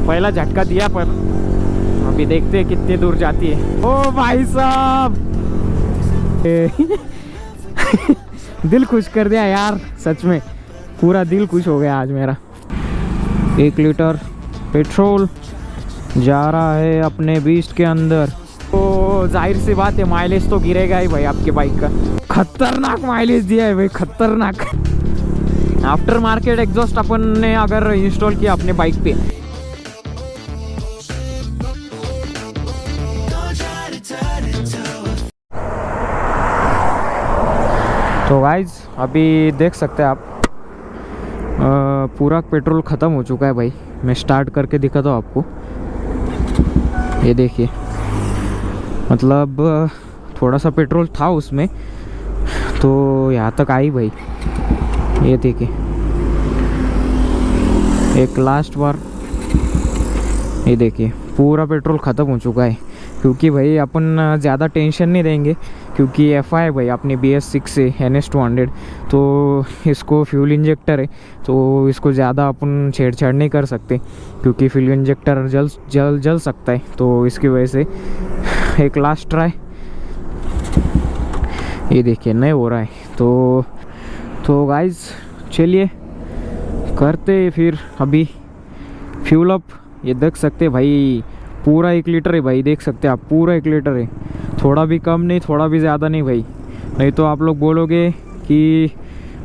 पहला झटका दिया, पर अभी देखते हैं कितनी दूर जाती है। ओ भाई साहब दिल खुश कर दिया यार, सच में पूरा दिल खुश हो गया आज मेरा। 1 लीटर पेट्रोल जा रहा है अपने बीस्ट के अंदर। तो जाहिर सी बात है माइलेज तो गिरेगा ही भाई आपके बाइक का। खतरनाक माइलेज दिया है भाई, खतरनाक। आफ्टर मार्केट एग्जॉस्ट अपन ने अगर इंस्टॉल किया अपने बाइक पे, तो गाइज अभी देख सकते हैं आप पूरा पेट्रोल ख़त्म हो चुका है भाई। मैं स्टार्ट करके दिखाता हूँ आपको, ये देखिए। मतलब थोड़ा सा पेट्रोल था उसमें, तो यहाँ तक आई भाई, ये देखिए। एक लास्ट बार, ये देखिए पूरा पेट्रोल ख़त्म हो चुका है। क्योंकि भाई अपन ज़्यादा टेंशन नहीं देंगे, क्योंकि FI है भाई अपनी BS6 से NS200, तो इसको फ्यूल इंजेक्टर है, तो इसको ज़्यादा अपन छेड़छाड़ नहीं कर सकते, क्योंकि फ्यूल इंजेक्टर जल सकता है। तो इसकी वजह से एक लास्ट ट्राई, ये देखिए नहीं हो रहा है। तो गाइज चलिए करते फिर अभी फ्यूल अप। ये देख सकते भाई पूरा 1 लीटर है भाई, देख सकते हैं आप, पूरा 1 लीटर है। थोड़ा भी कम नहीं, थोड़ा भी ज़्यादा नहीं भाई, नहीं तो आप लोग बोलोगे कि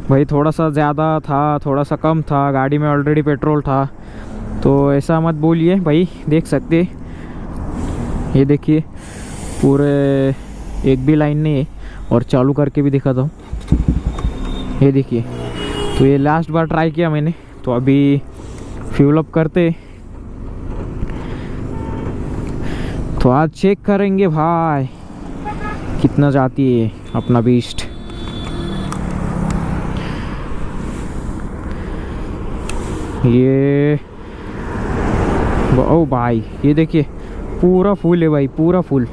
भाई थोड़ा सा ज़्यादा था, थोड़ा सा कम था, गाड़ी में ऑलरेडी पेट्रोल था। तो ऐसा मत बोलिए भाई, देख सकते ये देखिए पूरे एक भी लाइन नहीं है। और चालू करके भी दिखाता हूँ, ये देखिए। तो ये लास्ट बार ट्राई किया मैंने, तो अभी फ्यूल अप करते, तो आज चेक करेंगे भाई कितना जाती है अपना बीस्ट। ये ओ भाई ये देखिए पूरा फुल है भाई, पूरा फुल।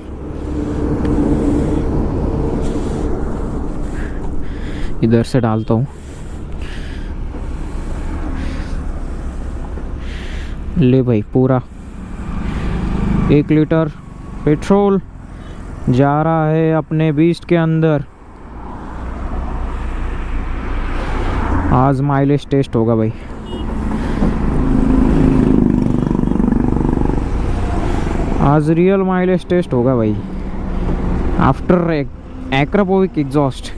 इधर से डालता हूँ, ले भाई पूरा 1 लीटर पेट्रोल जा रहा है अपने बीस्ट के अंदर। आज माइलेज टेस्ट होगा भाई। आज रियल माइलेज टेस्ट होगा भाई, आफ्टर एक्रापोविक एग्जॉस्ट।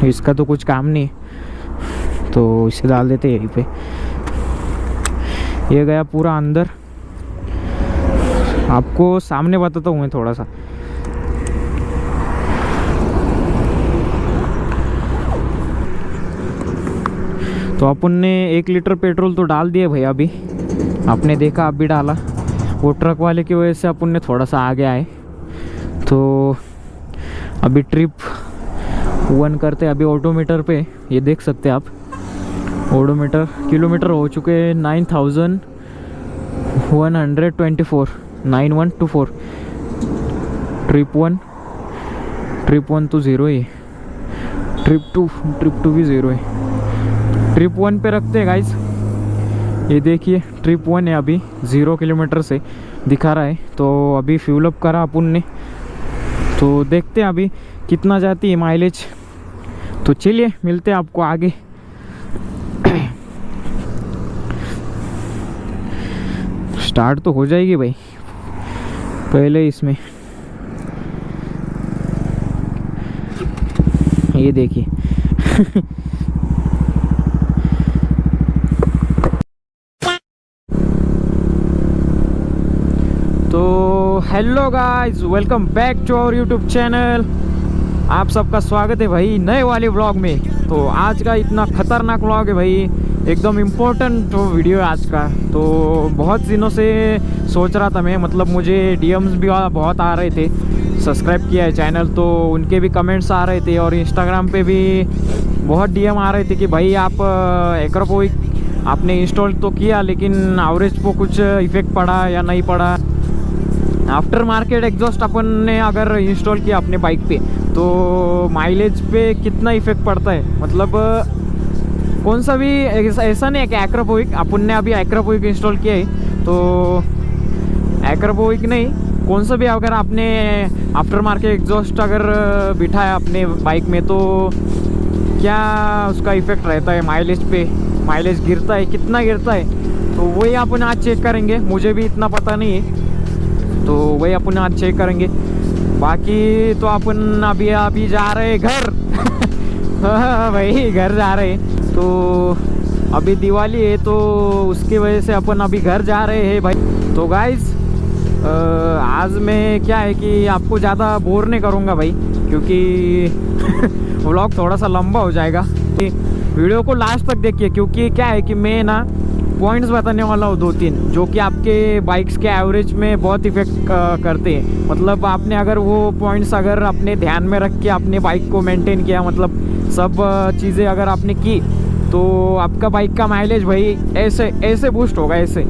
इसका तो कुछ काम नहीं, तो इसे डाल देते यहीं पे। ये गया पूरा अंदर, आपको सामने बताता हूँ मैं थोड़ा सा। तो अपन ने 1 लीटर पेट्रोल तो डाल दिया भाई अभी, आपने देखा, आप भी डाला। वो ट्रक वाले की वजह से अपन ने थोड़ा सा आगे आए। तो अभी ट्रिप 1 करते अभी ऑडोमीटर पे, ये देख सकते हैं आप। ऑडोमीटर किलोमीटर हो चुके हैं 9124, 9124। ट्रिप 1 तो 0 ही, ट्रिप टू भी 0 है। ट्रिप 1 पे रखते हैं गाइज, ये देखिए ट्रिप 1 है, अभी 0 किलोमीटर से दिखा रहा है। तो अभी फ्यूल अप करा अपन ने, तो देखते हैं अभी कितना जाती है माइलेज। तो चलिए मिलते हैं आपको आगे। स्टार्ट तो हो जाएगी भाई, पहले इसमें ये देखिए तो hello guys, welcome back to our YouTube channel. आप सबका स्वागत है भाई नए वाले व्लॉग में। तो आज का इतना खतरनाक व्लॉग है भाई, एकदम इम्पोर्टेंट वीडियो है आज का। तो बहुत दिनों से सोच रहा था मैं, मतलब मुझे DMs भी बहुत आ रहे थे, सब्सक्राइब किया है चैनल तो उनके भी कमेंट्स आ रहे थे, और इंस्टाग्राम पे भी बहुत DM आ रहे थे कि भाई आप एक्रापोविक आपने इंस्टॉल तो किया, लेकिन एवरेज को कुछ इफेक्ट पड़ा या नहीं पड़ा। आफ्टर मार्केट एग्जॉस्ट अपन ने अगर इंस्टॉल किया अपने बाइक पे तो माइलेज पे कितना इफेक्ट पड़ता है, मतलब कौन सा भी ऐसा नहीं है कि एक्रोपोविक, अपन ने अभी एक्रोपोविक इंस्टॉल किया है तो एक्रोपोविक नहीं, कौन सा भी अगर आपने आफ्टर मार्केट एग्जॉस्ट अगर बिठाया अपने बाइक में तो क्या उसका इफेक्ट रहता है माइलेज पे, माइलेज गिरता है, कितना गिरता है, तो वही अपन आज चेक करेंगे। मुझे भी इतना पता नहीं है तो वही अपन आज चेक करेंगे। बाकी तो अपन अभी जा रहे हैं घर भाई घर जा रहे हैं, तो अभी दिवाली है तो उसकी वजह से अपन अभी घर जा रहे हैं भाई। तो गाइज आज मैं क्या है कि आपको ज़्यादा बोर नहीं करूँगा भाई, क्योंकि व्लॉग थोड़ा सा लंबा हो जाएगा। वीडियो को लास्ट तक देखिए, क्योंकि क्या है कि मैं ना पॉइंट्स बताने वाला हूँ 2-3 जो कि आपके बाइक्स के एवरेज में बहुत इफेक्ट करते हैं। मतलब आपने अगर वो पॉइंट्स अगर अपने ध्यान में रख के अपने बाइक को मेंटेन किया, मतलब सब चीज़ें अगर आपने की तो आपका बाइक का माइलेज भाई ऐसे ऐसे बूस्ट होगा ऐसे।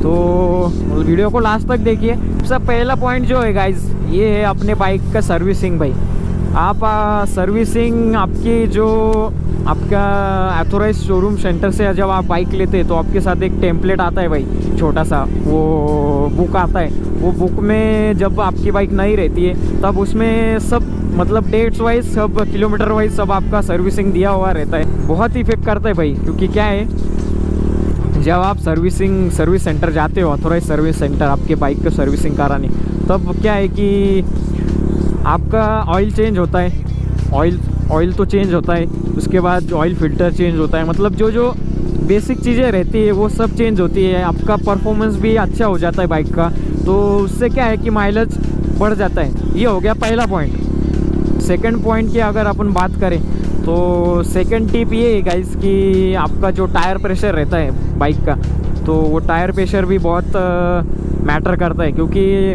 तो वीडियो को लास्ट तक देखिए। सबसे पहला पॉइंट जो है गाइज ये है अपने बाइक का सर्विसिंग भाई। आप सर्विसिंग आपकी जो आपका ऑथोराइज शोरूम सेंटर से जब आप बाइक लेते हैं तो आपके साथ एक टेम्पलेट आता है भाई, छोटा सा वो बुक आता है। वो बुक में जब आपकी बाइक नहीं रहती है तब उसमें सब मतलब डेट्स वाइज सब किलोमीटर वाइज सब आपका सर्विसिंग दिया हुआ रहता है। बहुत इफेक्ट करता है भाई, क्योंकि क्या है जब आप सर्विस सेंटर जाते हो, ऑथोराइज सर्विस सेंटर आपके बाइक का सर्विसिंग कराने, तब क्या है कि आपका ऑयल चेंज होता है, ऑयल तो चेंज होता है, उसके बाद ऑयल फिल्टर चेंज होता है, मतलब जो बेसिक चीज़ें रहती है वो सब चेंज होती है। आपका परफॉर्मेंस भी अच्छा हो जाता है बाइक का, तो उससे क्या है कि माइलेज बढ़ जाता है। ये हो गया पहला पॉइंट। सेकंड पॉइंट की अगर अपन बात करें तो सेकंड टिप ये है गाइस कि आपका जो टायर प्रेशर रहता है बाइक का, तो वो टायर प्रेशर भी बहुत मैटर करता है, क्योंकि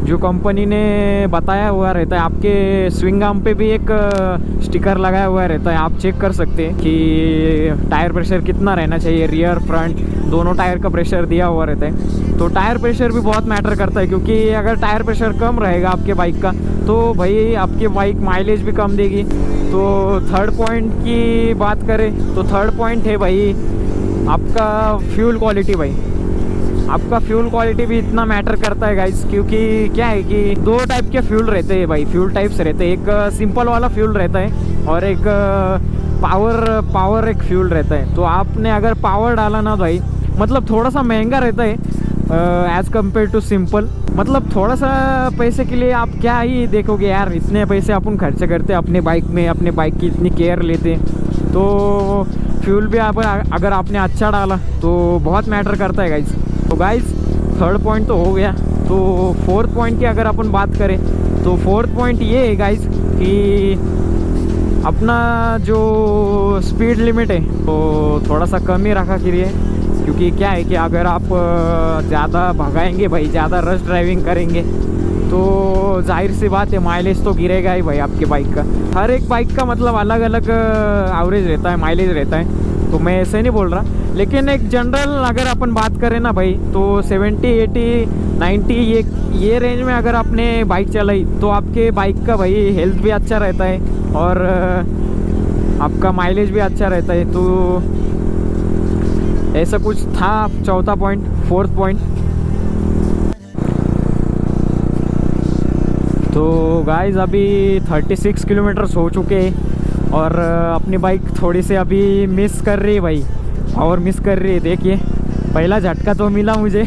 जो कंपनी ने बताया हुआ रहता है आपके स्विंग आर्म पे भी एक स्टिकर लगाया हुआ रहता है, आप चेक कर सकते हैं कि टायर प्रेशर कितना रहना चाहिए, रियर फ्रंट दोनों टायर का प्रेशर दिया हुआ रहता है। तो टायर प्रेशर भी बहुत मैटर करता है, क्योंकि अगर टायर प्रेशर कम रहेगा आपके बाइक का तो भाई आपकी बाइक माइलेज भी कम देगी। तो थर्ड पॉइंट की बात करें तो थर्ड पॉइंट है भाई आपका फ्यूल क्वालिटी भाई। आपका फ्यूल क्वालिटी भी इतना मैटर करता है गाइस, क्योंकि क्या है कि दो टाइप के फ्यूल रहते हैं भाई, फ्यूल टाइप्स रहते हैं। एक सिंपल वाला फ्यूल रहता है और एक पावर एक फ्यूल रहता है। तो आपने अगर पावर डाला ना भाई, मतलब थोड़ा सा महंगा रहता है एज़ कम्पेयर टू सिंपल, मतलब थोड़ा सा पैसे के लिए आप क्या ही देखोगे यार, इतने पैसे अपन खर्च करते अपने बाइक में, अपने बाइक की इतनी केयर लेते, तो फ्यूल भी आप अगर आपने अच्छा डाला तो बहुत मैटर करता है गाइस। तो गाइस थर्ड पॉइंट तो हो गया। तो फोर्थ पॉइंट की अगर अपन बात करें तो फोर्थ पॉइंट ये है गाइस कि अपना जो स्पीड लिमिट है तो थोड़ा सा कम ही रखा करिए, क्योंकि क्या है कि अगर आप ज़्यादा भगाएंगे भाई, ज़्यादा रश ड्राइविंग करेंगे तो जाहिर सी बात है माइलेज तो गिरेगा ही भाई आपके बाइक का। हर एक बाइक का मतलब अलग अलग एवरेज रहता है, माइलेज रहता है, तो मैं ऐसे नहीं बोल रहा, लेकिन एक जनरल अगर अपन बात करें ना भाई तो 70, 80, 90 ये रेंज में अगर आपने बाइक चलाई तो आपके बाइक का भाई हेल्थ भी अच्छा रहता है और आपका माइलेज भी अच्छा रहता है। तो ऐसा कुछ था चौथा पॉइंट, फोर्थ पॉइंट। तो गाइस अभी 36 किलोमीटर्स हो चुके हैं और अपनी बाइक थोड़ी सी अभी मिस कर रही है भाई, और मिस कर रही है। देखिए पहला झटका तो मिला मुझे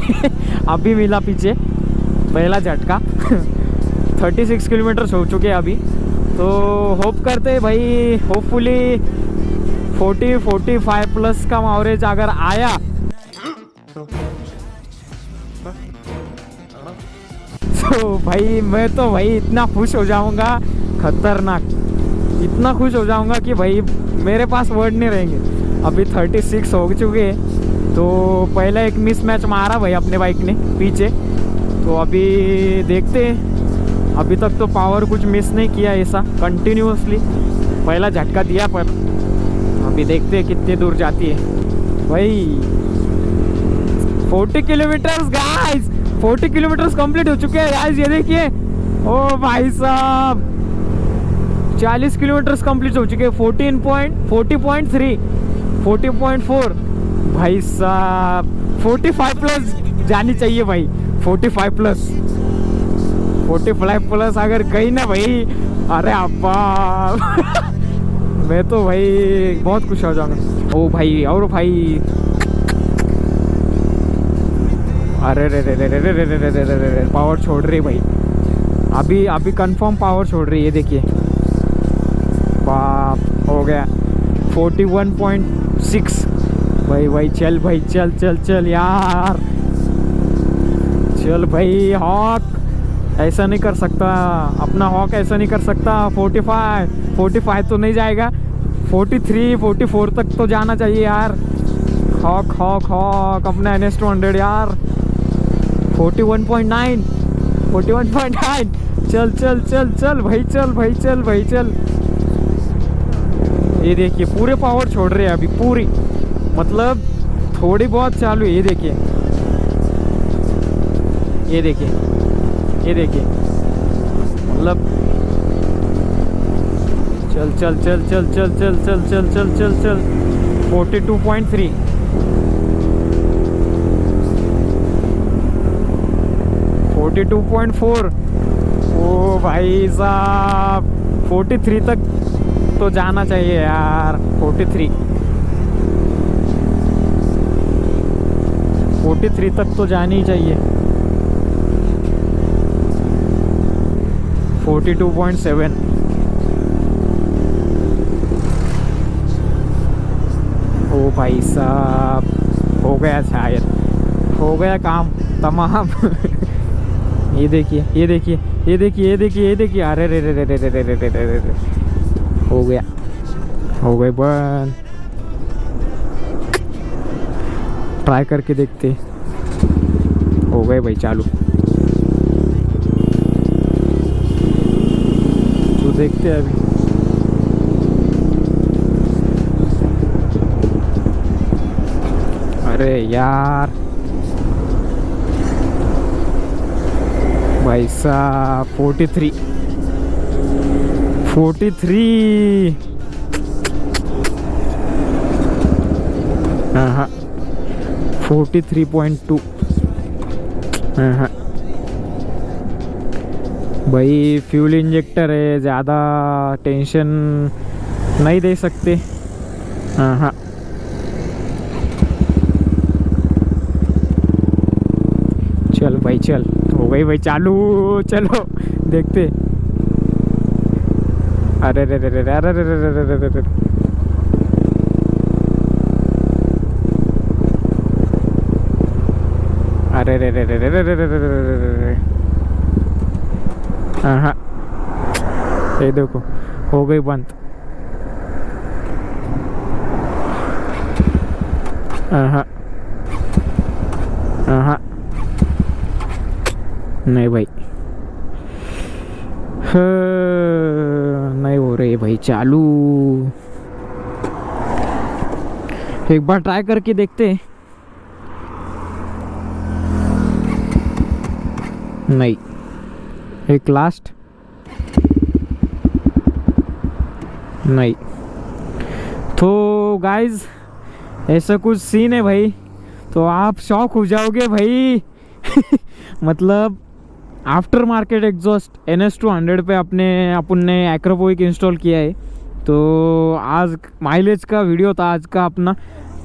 अभी मिला पीछे पहला झटका 36 किलोमीटर्स हो चुके हैं अभी। तो होप करते हैं भाई होपफुली 40-45 प्लस का एवरेज अगर आया तो भाई मैं तो भाई इतना खुश हो जाऊंगा, खतरनाक, इतना खुश हो जाऊंगा कि भाई मेरे पास वर्ड नहीं रहेंगे। अभी 36 हो चुके हैं, तो पहला एक मिस मैच मारा भाई अपने बाइक ने पीछे, तो अभी देखते हैं। अभी तक तो पावर कुछ मिस नहीं किया ऐसा, कंटिन्यूसली पहला झटका दिया, पर अभी देखते हैं कितनी दूर जाती है भाई। 40 किलोमीटर्स गाइस, 40 किलोमीटर कंप्लीट हो चुके हैं गाइस, ये देखिए। ओ भाई साहब 40 किलोमीटर कंप्लीट हो चुके हैं। 40.3 40.4 भाई साहब 45 प्लस जानी चाहिए भाई। 45 प्लस 45 प्लस अगर गई ना भाई, अरे अब्बा मैं तो भाई बहुत खुश हो जाऊंगा। ओ भाई और भाई अरे रे रे रे रे रे रे रे रे रे रे पावर छोड़ रही भाई, अभी कंफर्म पावर छोड़ रही है। देखिए बाप हो गया 41.6 भाई चल भाई चल चल चल यार, चल भाई। हॉक ऐसा नहीं कर सकता, अपना हॉक ऐसा नहीं कर सकता। 45 तो नहीं जाएगा, 43 44 तक तो जाना चाहिए यार। हॉक हॉक हॉक अपना NS200 यार। 41.9 चल चल चल चल भाई चल भाई चल भाई चल। ये देखिए पूरे पावर छोड़ रहे हैं अभी, पूरी मतलब थोड़ी बहुत चालू है। ये देखिए ये देखिए ये देखिए मतलब चल चल चल चल चल चल चल चल चल चल चल 42.3 42.4 ओ भाई साहब 43 तक तो जाना चाहिए यार। 43 तक तो जानी ही चाहिए। 42.7 ओ भाई साहब हो गया, शायद हो गया काम तमाम। ये देखिए ये देखिए ये देखिए ये देखिए ये देखिए अरे रे रे रे रे रे रे रे रे रे रे हो गया, हो गए बंद। ट्राई करके देखते, हो गए भाई चालू। तो देखते हैं अभी। अरे यार भाई साहब 43 हाँ 43.2 हाँ भाई फ्यूल इंजेक्टर है, ज़्यादा टेंशन नहीं दे सकते। हाँ चल भाई चल, हो गई भाई चालू। चलो देखते। अरे रे रे रे अरे रे रे रे रे रे अरे रे रे रे रे रे रे रे रे रे। हाँ ये देखो हो गई बंद। हाँ नहीं भाई नहीं हो रही भाई चालू। एक बार ट्राई करके देखते। नहीं एक लास्ट नहीं। तो गाइज ऐसा कुछ सीन है भाई, तो आप शॉक हो जाओगे भाई। मतलब आफ्टर मार्केट एग्जॉस्ट NS200 पे अपन ने एक्रोपोइक इंस्टॉल किया है। तो आज माइलेज का वीडियो था आज का अपना।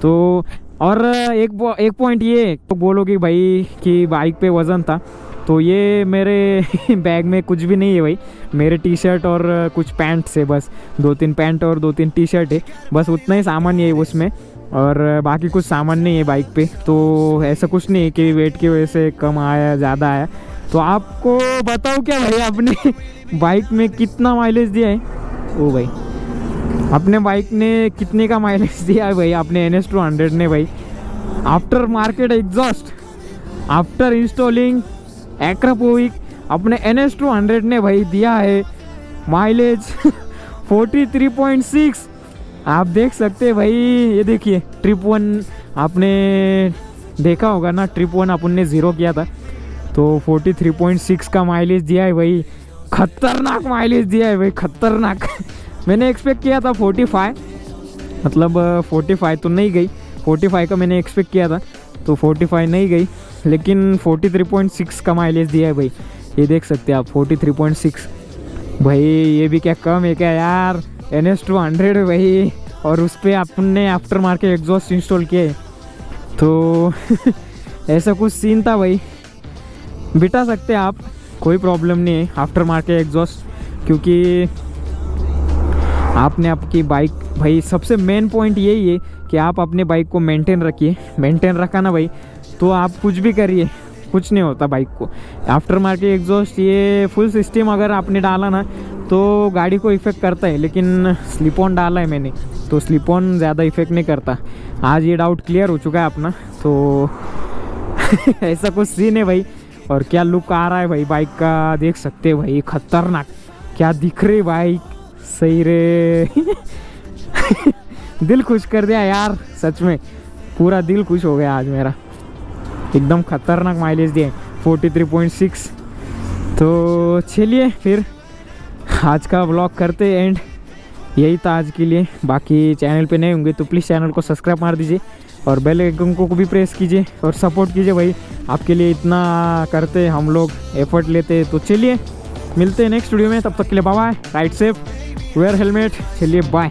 तो और एक पॉइंट ये तो बोलोगे भाई कि बाइक पे वज़न था, तो ये मेरे बैग में कुछ भी नहीं है भाई। मेरे टी शर्ट और कुछ पैंट से, बस 2-3 पैंट और 2-3 टी शर्ट है, बस उतना ही सामान है उसमें, और बाकी कुछ सामान नहीं है बाइक पे। तो ऐसा कुछ नहीं है कि वेट की वजह से कम आया ज़्यादा आया। तो आपको बताओ क्या भाई, अपने बाइक में कितना माइलेज दिया है? ओ भाई अपने बाइक ने कितने का माइलेज दिया है भाई अपने NS200 ने भाई? Aftermarket exhaust, after installing Akrapovic, अपने NS200 ने भाई दिया है माइलेज 43.6। आप देख सकते हैं भाई। ये देखिए ट्रिप 1 आपने देखा होगा ना, ट्रिप 1 अपन ने 0 किया था, तो 43.6 का माइलेज दिया है भाई, खतरनाक माइलेज दिया है भाई, खतरनाक। मैंने एक्सपेक्ट किया था 45, मतलब 45 तो नहीं गई, 45 का मैंने एक्सपेक्ट किया था, तो 45 नहीं गई, लेकिन 43.6 का माइलेज दिया है भाई। ये देख सकते हैं आप 43.6 भाई, ये भी क्या कम है क्या यार। NS200 है भाई, और उस पर अपने आफ्टर मार्केट एग्जॉस्ट इंस्टॉल किए, तो ऐसा कुछ सीन था भाई। बिठा सकते हैं आप, कोई प्रॉब्लम नहीं है आफ्टर मार्केट एग्जॉस्ट, क्योंकि आपने आपकी बाइक भाई, सबसे मेन पॉइंट यही है कि आप अपने बाइक को मेंटेन रखिए। मेंटेन रखा ना भाई, तो आप कुछ भी करिए, कुछ नहीं होता बाइक को। आफ्टर मार्केट एग्जॉस्ट ये फुल सिस्टम अगर आपने डाला ना तो गाड़ी को इफ़ेक्ट करता है, लेकिन स्लिप ऑन डाला है मैंने, तो स्लिप ऑन ज़्यादा इफ़ेक्ट नहीं करता। आज ये डाउट क्लियर हो चुका है अपना, तो ऐसा कुछ सीन है भाई। और क्या लुक आ रहा है भाई बाइक का, देख सकते हैं भाई, खतरनाक क्या दिख रही बाइक, सही रे। दिल खुश कर दिया यार, सच में पूरा दिल खुश हो गया आज मेरा, एकदम खतरनाक माइलेज दिए 43.6। तो चलिए फिर आज का व्लॉग करते एंड, यही था आज के लिए। बाकी चैनल पे नए होंगे तो प्लीज़ चैनल को सब्सक्राइब मार दीजिए और बेल आइकन को भी प्रेस कीजिए और सपोर्ट कीजिए भाई। आपके लिए इतना करते हम लोग, एफर्ट लेते। तो चलिए मिलते हैं नेक्स्ट वीडियो में, तब तक के लिए bye bye, ride safe, wear helmet, चलिए बाय।